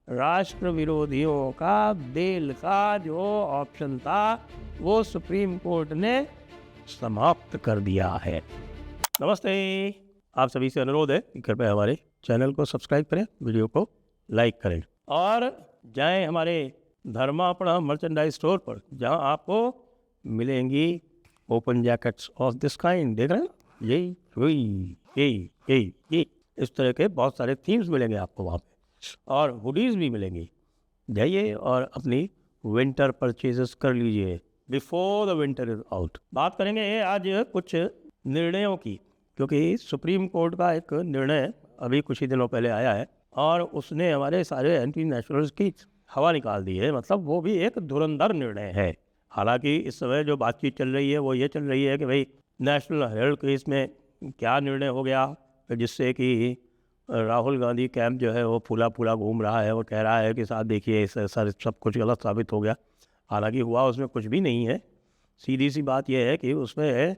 राष्ट्र विरोधियों का बेल का जो ऑप्शन था वो सुप्रीम कोर्ट ने समाप्त कर दिया है। नमस्ते, आप सभी से अनुरोध है कि कृपया हमारे चैनल को सब्सक्राइब करें, वीडियो को लाइक करें और जाएं हमारे धर्मापणा मर्चेंडाइज स्टोर पर, जहां आपको मिलेंगी open jackets of this kind. देख रहे हैं, यही इस तरह के बहुत सारे थीम्स मिलेंगे आपको वहाँ पे, और हुडीज भी मिलेंगी। जाइए और अपनी विंटर परचेजेस कर लीजिए before the winter is out. बात करेंगे आज कुछ निर्णयों की, क्योंकि सुप्रीम कोर्ट का एक निर्णय अभी कुछ ही दिनों पहले आया है और उसने हमारे सारे एंटी नेशनल्स की हवा निकाल दी है। मतलब वो भी एक धुरंधर निर्णय है। हालांकि इस समय जो बातचीत चल रही है वो ये चल रही है कि भाई नेशनल हेराल्ड केस में क्या निर्णय हो गया, जिससे कि राहुल गांधी कैंप जो है वो फूला फूला घूम रहा है और कह रहा है कि साथ देखिए सर सब कुछ गलत साबित हो गया। हालांकि हुआ उसमें कुछ भी नहीं है। सीधी सी बात यह है कि उसमें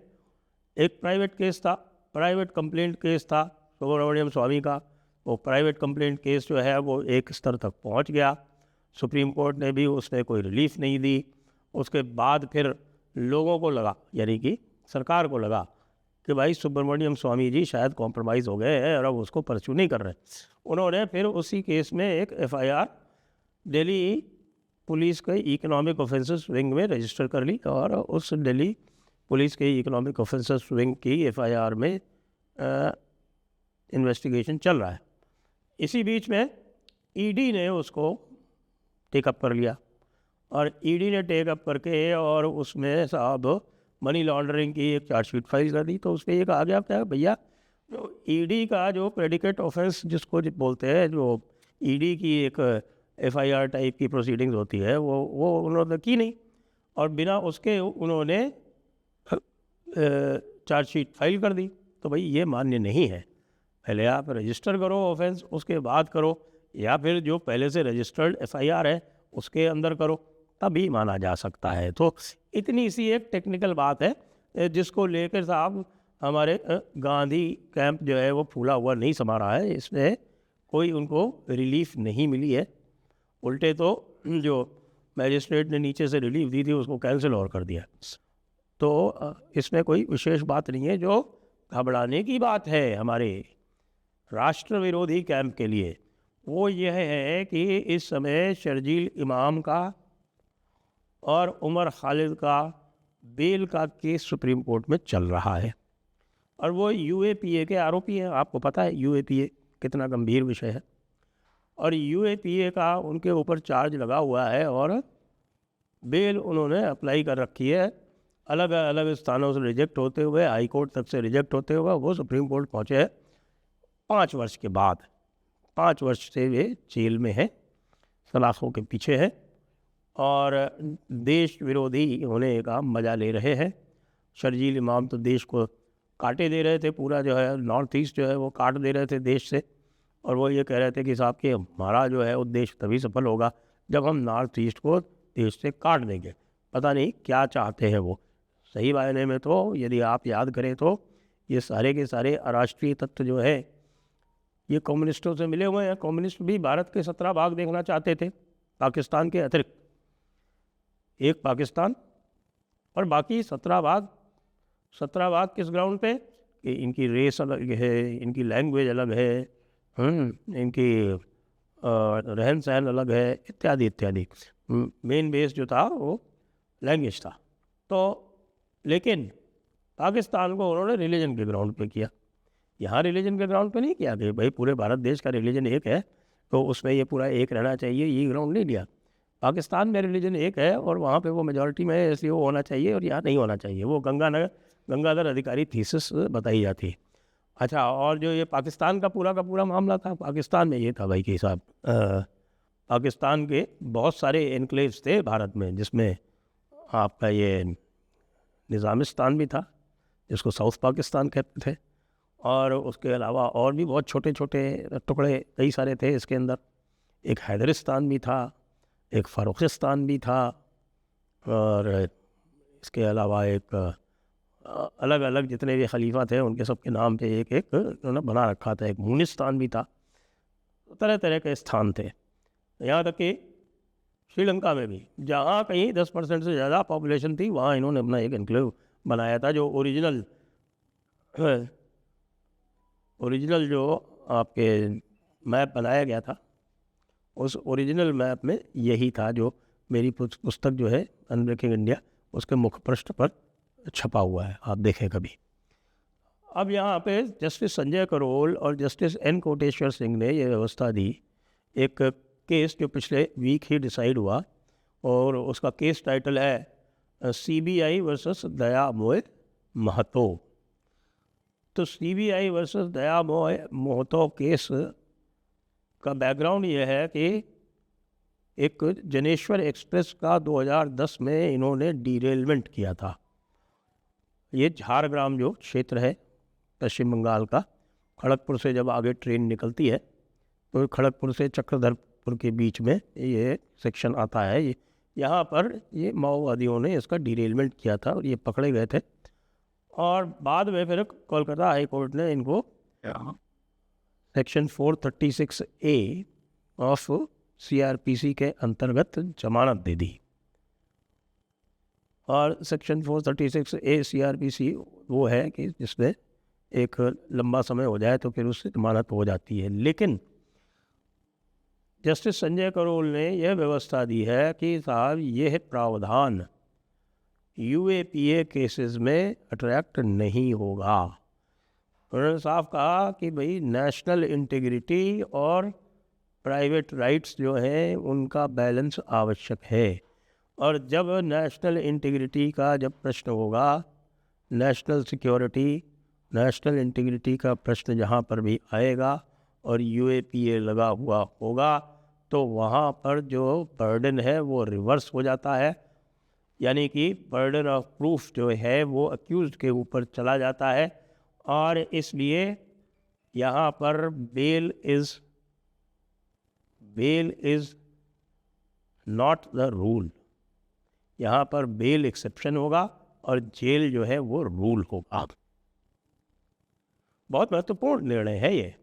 एक प्राइवेट केस था, प्राइवेट कंप्लेंट केस था सुब्रमण्यम स्वामी का। वो प्राइवेट कंप्लेंट केस जो है वो एक स्तर तक पहुंच गया। सुप्रीम कोर्ट ने भी उसमें कोई रिलीफ नहीं दी। उसके बाद फिर लोगों को लगा, यानी कि सरकार को लगा कि भाई सुब्रमण्यम स्वामी जी शायद कॉम्प्रोमाइज़ हो गए हैं और अब उसको परस्यू नहीं कर रहे। उन्होंने फिर उसी केस में एक एफआईआर दिल्ली पुलिस के इकोनॉमिक ऑफेंसेस विंग में रजिस्टर कर ली और उस दिल्ली पुलिस के इकोनॉमिक ऑफेंसेस विंग की एफआईआर में इन्वेस्टिगेशन चल रहा है। इसी बीच में ईडी ने उसको टेकअप कर लिया और ईडी ने टेकअप करके और उसमें साहब मनी लॉन्ड्रिंग की एक चार्जशीट फाइल कर दी। तो उसमें ये कहा गया था भैया ईडी का जो प्रेडिकेट ऑफेंस जिसको बोलते हैं, जो ईडी की एक एफआईआर टाइप की प्रोसीडिंग्स होती है, वो उन्होंने की नहीं और बिना उसके उन्होंने चार्जशीट फाइल कर दी। तो भाई ये मान्य नहीं है। पहले आप रजिस्टर करो ऑफेंस, उसके बाद करो, या फिर जो पहले से रजिस्टर्ड एफआईआर है उसके अंदर करो, तभी माना जा सकता है। तो इतनी सी एक टेक्निकल बात है जिसको लेकर साहब हमारे गांधी कैंप जो है वो फूला हुआ नहीं समा रहा है। इसमें कोई उनको रिलीफ नहीं मिली है, उल्टे तो जो मैजिस्ट्रेट ने नीचे से रिलीफ दी थी उसको कैंसिल और कर दिया। तो इसमें कोई विशेष बात नहीं है। जो घबराने की बात है हमारे राष्ट्र विरोधी कैंप के लिए वो यह है कि इस समय शर्जील इमाम का और उमर खालिद का बेल का केस सुप्रीम कोर्ट में चल रहा है और वो यूएपीए के आरोपी हैं। आपको पता है यूएपीए कितना गंभीर विषय है, और यूएपीए का उनके ऊपर चार्ज लगा हुआ है और बेल उन्होंने अप्लाई कर रखी है। अलग अलग स्थानों से रिजेक्ट होते हुए, हाई कोर्ट तक से रिजेक्ट होते हुए वो सुप्रीम कोर्ट पहुँचे हैं 5 वर्ष के बाद। 5 वर्ष से वे जेल में है, सलाखों के पीछे है और देश विरोधी होने का मज़ा ले रहे हैं। शर्जील इमाम तो देश को काटे दे रहे थे, पूरा जो है नॉर्थ ईस्ट जो है वो काट दे रहे थे देश से, और वो ये कह रहे थे कि साहब कि हमारा जो है उद्देश्य तभी सफल होगा जब हम नॉर्थ ईस्ट को देश से काट देंगे। पता नहीं क्या चाहते हैं वो। सही मायने में तो यदि आप याद करें तो ये सारे के सारे अराष्ट्रीय तत्व जो है ये कम्युनिस्टों से मिले हुए हैं। कम्युनिस्ट भी भारत के 17 भाग देखना चाहते थे पाकिस्तान के अतिरिक्त। एक पाकिस्तान और बाकी 17 भाग। 17 भाग किस ग्राउंड पे कि इनकी रेस अलग है, इनकी लैंग्वेज अलग है, इनकी रहन सहन अलग है, इत्यादि इत्यादि। मेन बेस जो था वो लैंग्वेज था। तो लेकिन पाकिस्तान को उन्होंने रिलीजन के ग्राउंड पे किया। यहाँ रिलीजन के ग्राउंड पे नहीं किया कि भाई पूरे भारत देश का रिलीजन एक है तो उसमें ये पूरा एक रहना चाहिए, ये ग्राउंड नहीं लिया। पाकिस्तान में रिलीजन एक है और वहाँ पे वो मेजॉरिटी में है, इसलिए वो होना चाहिए और यहाँ नहीं होना चाहिए। वो गंगाधर अधिकारी थीसिस बताई जाती है। अच्छा, और जो ये पाकिस्तान का पूरा मामला था, पाकिस्तान में ये था भाई कि साहब पाकिस्तान के बहुत सारे एनक्लेव्स थे भारत में, जिसमें आपका ये निज़ामिस्तान भी था जिसको साउथ पाकिस्तान कहते थे, और उसके अलावा और भी बहुत छोटे छोटे टुकड़े कई सारे थे इसके अंदर। एक हैदरिस्तान भी था, एक फ़ारुखिस्तान भी था, और इसके अलावा एक अलग अलग जितने भी खलीफा थे उनके सबके नाम पे एक एक उन्होंने बना रखा था। एक मुनिस्तान भी था। तरह तरह के स्थान थे। यहाँ तक कि श्रीलंका में भी जहाँ कहीं 10% से ज़्यादा पॉपुलेशन थी, वहाँ इन्होंने अपना एक एन्क्लेव बनाया था। जो ओरिजिनल जो आपके मैप बनाया गया था, उस ओरिजिनल मैप में यही था जो मेरी पुस्तक जो है अनब्रेकिंग इंडिया, उसके मुख्य पृष्ठ पर छपा हुआ है, आप देखें कभी। अब यहाँ पे जस्टिस संजय करोल और जस्टिस एन कोटेश्वर सिंह ने ये व्यवस्था दी। एक केस जो पिछले वीक ही डिसाइड हुआ, और उसका केस टाइटल है CBI वर्सेस दयामोय महतो। तो CBI वर्सेस दयामोय महतो केस का बैकग्राउंड ये है कि एक जनेश्वर एक्सप्रेस का 2010 में इन्होंने डिरेलमेंट किया था। ये झारग्राम जो क्षेत्र है पश्चिम बंगाल का, खड़गपुर से जब आगे ट्रेन निकलती है तो खड़गपुर से चक्रधरपुर के बीच में ये सेक्शन आता है। यहाँ पर ये माओवादियों ने इसका डिरेलमेंट किया था और ये पकड़े गए थे, और बाद में फिर कोलकाता हाई कोर्ट ने इनको सेक्शन 436A ऑफ CRPC के अंतर्गत जमानत दे दी। और सेक्शन 436A CRPC वो है कि जिसमें एक लंबा समय हो जाए तो फिर उससे जमानत हो जाती है। लेकिन जस्टिस संजय करोल ने यह व्यवस्था दी है कि साहब यह प्रावधान UAPA केसेस में अट्रैक्ट नहीं होगा। उन्होंने साफ कहा कि भाई नेशनल इंटीग्रिटी और प्राइवेट राइट्स जो हैं उनका बैलेंस आवश्यक है, और जब नेशनल इंटीग्रिटी का जब प्रश्न होगा, नेशनल सिक्योरिटी, नेशनल इंटीग्रिटी का प्रश्न जहाँ पर भी आएगा और UAPA लगा हुआ होगा, तो वहाँ पर जो बर्डन है वो रिवर्स हो जाता है। यानी कि बर्डन ऑफ प्रूफ जो है वो अक्यूज्ड के ऊपर चला जाता है, और इसलिए यहाँ पर bail is not the rule. यहाँ पर बेल एक्सेप्शन होगा और जेल जो है वो रूल होगा। बहुत महत्वपूर्ण निर्णय है ये,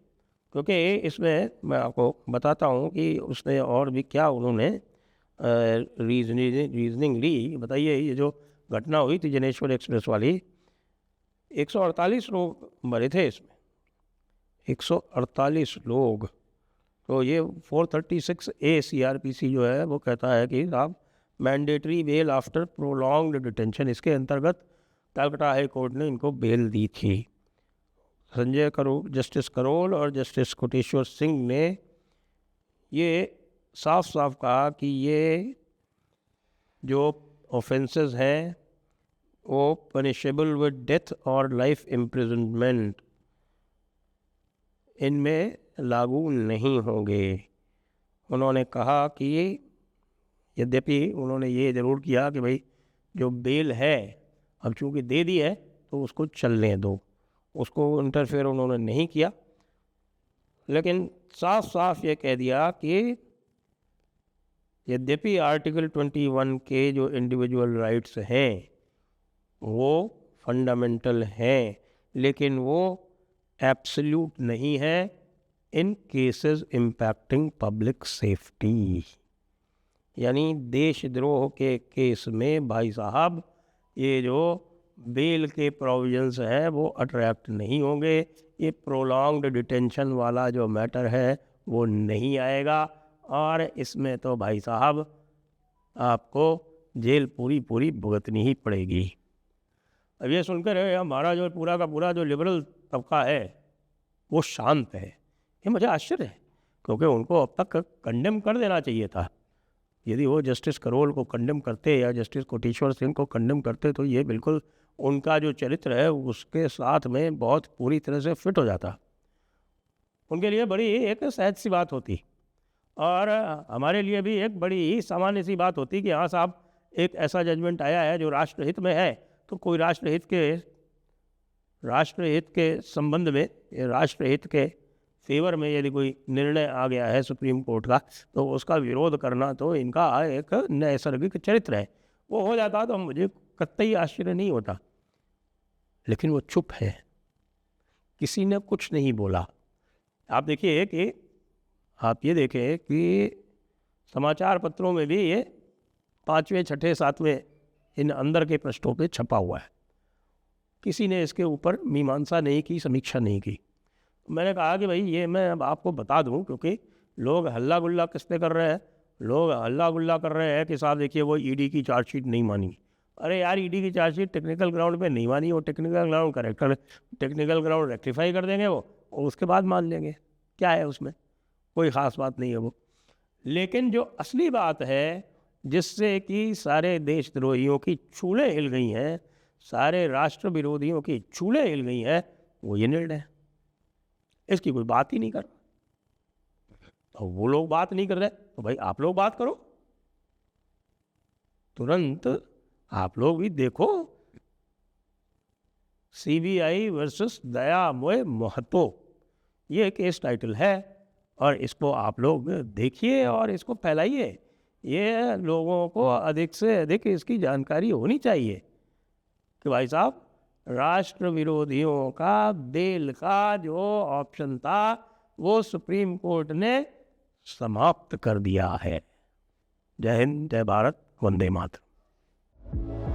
क्योंकि इसमें मैं आपको बताता हूँ कि उसने और भी क्या उन्होंने रीजनिंग ली। बताइए, ये जो घटना हुई थी जनेश्वर एक्सप्रेस वाली, 148 लोग मरे थे इसमें, 148 लोग। तो ये 436A CRPC जो है वो कहता है कि आप mandatory bail after prolonged detention, इसके अंतर्गत कलकत्ता हाई कोर्ट ने इनको बेल दी थी। जस्टिस करोल और जस्टिस कोटेश्वर सिंह ने ये साफ साफ कहा कि ये जो ऑफेंसेस हैं वो पनिशेबल विद डेथ और लाइफ इम्प्रिजनमेंट इनमें लागू नहीं होंगे। उन्होंने कहा कि यद्यपि उन्होंने ये ज़रूर किया कि भाई जो बेल है अब चूँकि दे दी है तो उसको चलने दो, उसको इंटरफेयर उन्होंने नहीं किया, लेकिन साफ साफ ये कह दिया कि यद्यपि आर्टिकल 21 के जो इंडिविजुअल राइट्स हैं वो फंडामेंटल हैं, लेकिन वो एब्सोल्यूट नहीं है इन केसेस इम्पैक्टिंग पब्लिक सेफ्टी। यानी देशद्रोह के केस में भाई साहब ये जो बेल के प्रोविजंस हैं वो अट्रैक्ट नहीं होंगे। ये प्रोलॉन्ग्ड डिटेंशन वाला जो मैटर है वो नहीं आएगा, और इसमें तो भाई साहब आपको जेल पूरी भुगतनी ही पड़ेगी। अब ये सुनकर हमारा जो पूरा का पूरा जो लिबरल तबका है वो शांत है। ये मुझे आश्चर्य है, क्योंकि उनको अब तक कंडेम कर देना चाहिए था। यदि वो जस्टिस करोल को कंडेम करते या जस्टिस कोटेश्वर सिंह को कंडेम करते तो ये बिल्कुल उनका जो चरित्र है उसके साथ में बहुत पूरी तरह से फिट हो जाता। उनके लिए बड़ी एक सहज सी बात होती, और हमारे लिए भी एक बड़ी ही सामान्य सी बात होती कि हाँ साहब एक ऐसा जजमेंट आया है जो राष्ट्रहित में है, तो कोई राष्ट्रहित के संबंध में, राष्ट्रहित के फेवर में यदि कोई निर्णय आ गया है सुप्रीम कोर्ट का, तो उसका विरोध करना तो इनका एक नैसर्गिक चरित्र है। वो हो जाता तो मुझे कतई आश्चर्य नहीं होता, लेकिन वो चुप है, किसी ने कुछ नहीं बोला। आप देखिए कि आप ये देखें कि समाचार पत्रों में भी ये 5वें, 6ठे, 7वें इन अंदर के पृष्ठों पे छपा हुआ है। किसी ने इसके ऊपर मीमांसा नहीं की, समीक्षा नहीं की। मैंने कहा कि भाई ये मैं अब आपको बता दूं, क्योंकि लोग हल्ला गुल्ला किस पे कर रहे हैं, लोग हल्ला गुल्ला कर रहे हैं कि साहब देखिए वो ईडी की चार्जशीट नहीं मानी। अरे यार, ईडी की चार्जशीट टेक्निकल ग्राउंड पे नहीं मानी, वो technical ground character, technical ground rectify कर देंगे वो, और उसके बाद मान लेंगे। क्या है उसमें, कोई ख़ास बात नहीं है वो। लेकिन जो असली बात है जिससे कि सारे देशद्रोहियों की चूल्हे हिल गई हैं, सारे राष्ट्र विरोधियों की चूल्हे हिल गई हैं, वो ये निर्णय है। इसकी कोई बात ही नहीं कर, तो वो लोग बात नहीं कर रहे तो भाई आप लोग बात करो। तुरंत आप लोग भी देखो, सीबीआई वर्सेस दयामय महतो, ये केस टाइटल है, और इसको आप लोग देखिए और इसको फैलाइए। ये लोगों को अधिक से अधिक इसकी जानकारी होनी चाहिए कि भाई साहब, राष्ट्र विरोधियों का बेल का जो ऑप्शन था वो सुप्रीम कोर्ट ने समाप्त कर दिया है। जय हिंद, जय भारत, वंदे मातरम।